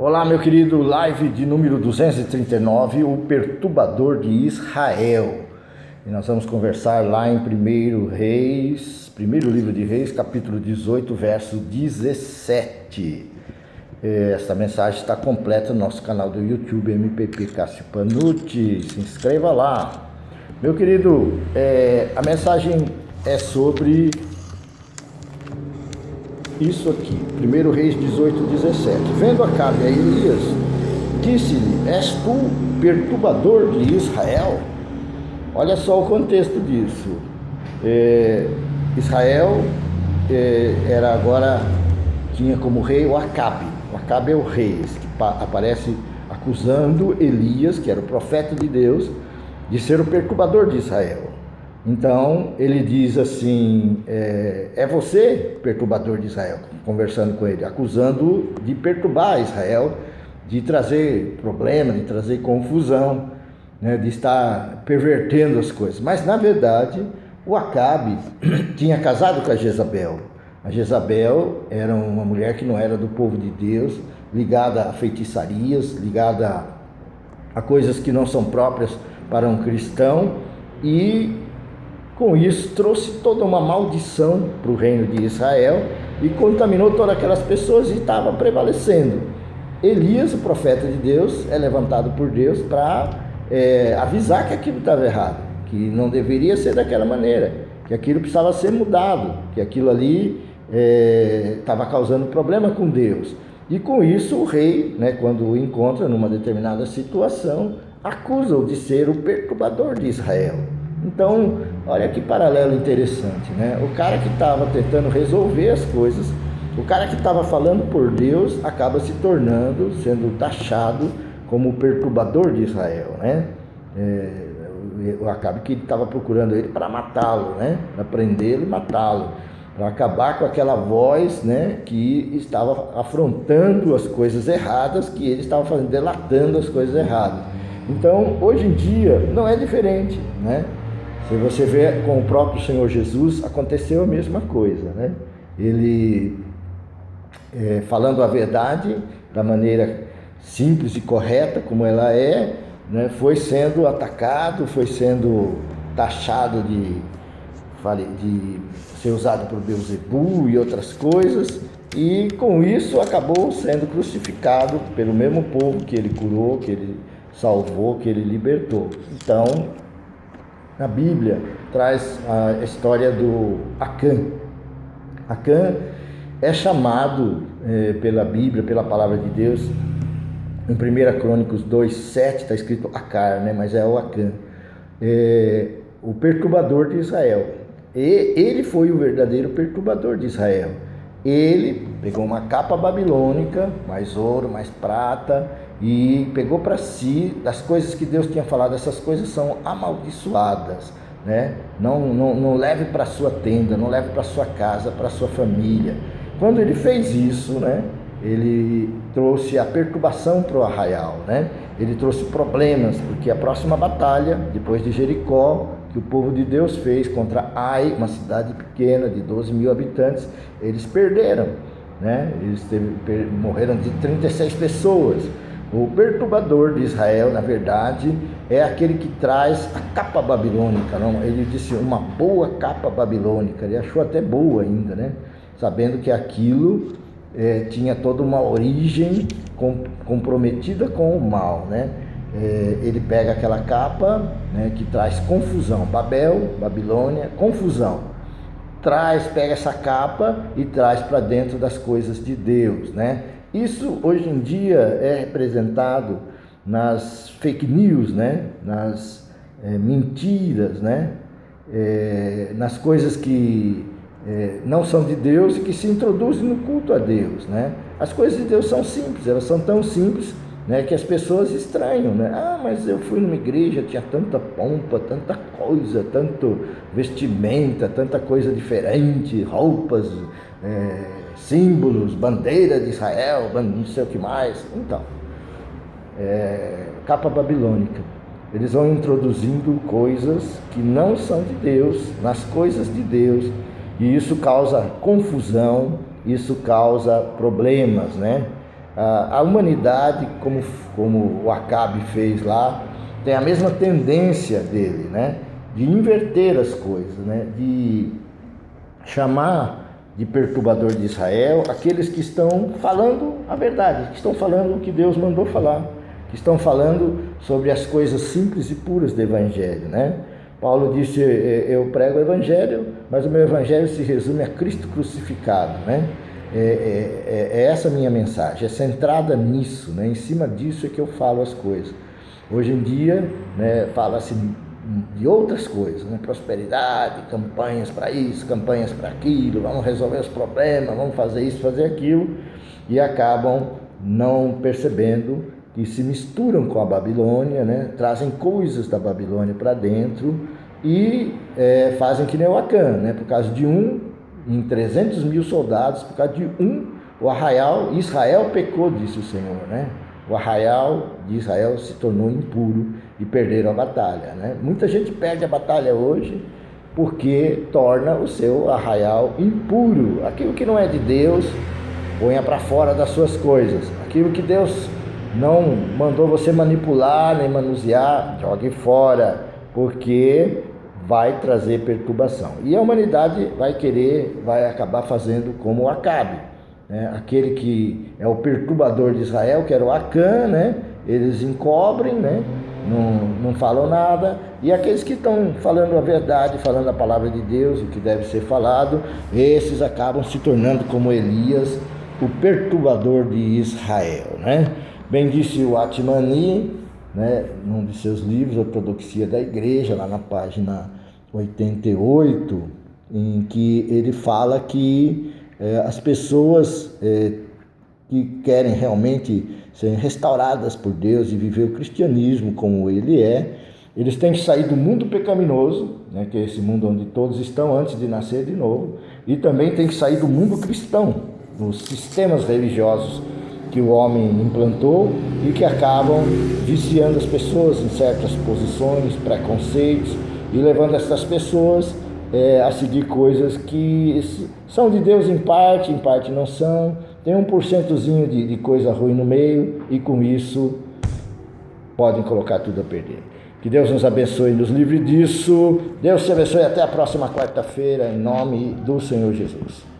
Olá, meu querido, live de número 239, o perturbador de Israel. E nós vamos conversar lá em primeiro livro de Reis, capítulo 18, verso 17. Esta mensagem está completa no nosso canal do YouTube, MPP Cássio Panucci. Se inscreva lá. Meu querido, a mensagem é sobre isso aqui, 1 Reis 18, 17. Vendo Acabe a Elias, disse-lhe: És tu perturbador de Israel? Olha só o contexto disso. Israel era agora, tinha como rei o Acabe. O Acabe é o rei, que aparece acusando Elias, que era o profeta de Deus, de ser o perturbador de Israel. Então ele diz assim: é você, perturbador de Israel, conversando com ele, acusando de perturbar Israel, de trazer problema, de trazer confusão, né, de estar pervertendo as coisas. Mas na verdade o Acabe tinha casado com a Jezabel. A Jezabel era uma mulher que não era do povo de Deus, ligada a feitiçarias, ligada a coisas que não são próprias para um cristão, e com isso trouxe toda uma maldição para o reino de Israel e contaminou todas aquelas pessoas e estava prevalecendo. Elias, o profeta de Deus, é levantado por Deus para avisar que aquilo estava errado, que não deveria ser daquela maneira, que aquilo precisava ser mudado, que aquilo ali estava causando problema com Deus. E com isso o rei, né, quando o encontra numa determinada situação, acusa-o de ser o perturbador de Israel. Então, olha que paralelo interessante, né? O cara que estava tentando resolver as coisas, o cara que estava falando por Deus, acaba se tornando, sendo taxado como o perturbador de Israel, né? O Acabe que estava procurando ele para matá-lo, né? Para prendê-lo e matá-lo, para acabar com aquela voz, né, que estava afrontando as coisas erradas, que ele estava fazendo, delatando as coisas erradas. Então, hoje em dia, não é diferente, né? Se você vê com o próprio Senhor Jesus, aconteceu a mesma coisa, né? Ele, falando a verdade da maneira simples e correta, como ela é, né, foi sendo atacado, foi sendo taxado de ser usado por Beelzebul e outras coisas, e com isso acabou sendo crucificado pelo mesmo povo que ele curou, que ele salvou, que ele libertou. Então, na Bíblia traz a história do Acã. Acã é chamado pela Bíblia, pela palavra de Deus, em 1 Crônicos 2:7 está escrito Acar, né? Mas é o Acã, o perturbador de Israel. E ele foi o verdadeiro perturbador de Israel. Ele pegou uma capa babilônica, mais ouro, mais prata, e pegou para si das coisas que Deus tinha falado. Essas coisas são amaldiçoadas, né? Não leve para sua tenda, não leve para sua casa, para sua família. Quando ele fez isso, né, ele trouxe a perturbação para o arraial, né? Ele trouxe problemas, porque a próxima batalha, depois de Jericó, que o povo de Deus fez contra Ai, uma cidade pequena de 12 mil habitantes, eles perderam, né? Morreram de 36 pessoas. O perturbador de Israel, na verdade, é aquele que traz a capa babilônica. Não? Ele disse uma boa capa babilônica, ele achou até boa ainda, né? Sabendo que aquilo tinha toda uma origem comprometida com o mal, né? Ele pega aquela capa, né, que traz confusão, Babilônia, confusão, pega essa capa e traz para dentro das coisas de Deus, né? Isso hoje em dia é representado nas fake news, né? Nas mentiras, né? Nas coisas que não são de Deus e que se introduzem no culto a Deus, né? As coisas de Deus são simples, elas são tão simples, né, que as pessoas estranham, né? Mas eu fui numa igreja, tinha tanta pompa, tanta coisa, tanto vestimenta, tanta coisa diferente, roupas, símbolos, bandeira de Israel, não sei o que mais. Então, capa babilônica. Eles vão introduzindo coisas que não são de Deus, nas coisas de Deus, e isso causa confusão, isso causa problemas, né? A humanidade, como o Acabe fez lá, tem a mesma tendência dele, né? De inverter as coisas, né? De chamar de perturbador de Israel aqueles que estão falando a verdade, que estão falando o que Deus mandou falar, que estão falando sobre as coisas simples e puras do Evangelho, né? Paulo disse, eu prego o Evangelho, mas o meu Evangelho se resume a Cristo crucificado, né? É essa a minha mensagem, é centrada nisso, né? Em cima disso é que eu falo as coisas. Hoje em dia, né, fala-se de outras coisas, né? Prosperidade, campanhas para isso, campanhas para aquilo, vamos resolver os problemas, vamos fazer isso, fazer aquilo, e acabam não percebendo que se misturam com a Babilônia, né? Trazem coisas da Babilônia para dentro e fazem que nem o Acã, né? Por causa de em 300 mil soldados, por causa de o arraial, Israel pecou, disse o Senhor, né? O arraial de Israel se tornou impuro e perderam a batalha, né? Muita gente perde a batalha hoje porque torna o seu arraial impuro. Aquilo que não é de Deus, ponha para fora das suas coisas. Aquilo que Deus não mandou você manipular nem manusear, jogue fora, porque vai trazer perturbação. E a humanidade vai acabar fazendo como o Acabe, né? Aquele que é o perturbador de Israel, que era o Acã, né? Eles encobrem, né? Não falam nada, e aqueles que estão falando a verdade, falando a palavra de Deus, o que deve ser falado, esses acabam se tornando como Elias, o perturbador de Israel, né? Bem disse o Atmani, né, num de seus livros, Ortodoxia da Igreja, lá na página 88, em que ele fala que as pessoas que querem realmente ser restauradas por Deus e viver o cristianismo como ele é, eles têm que sair do mundo pecaminoso, né, que é esse mundo onde todos estão antes de nascer de novo, e também tem que sair do mundo cristão, dos sistemas religiosos que o homem implantou e que acabam viciando as pessoas em certas posições, preconceitos, e levando essas pessoas a seguir coisas que são de Deus em parte não são, tem 1% de coisa ruim no meio, e com isso podem colocar tudo a perder. Que Deus nos abençoe e nos livre disso. Deus te abençoe, até a próxima quarta-feira, em nome do Senhor Jesus.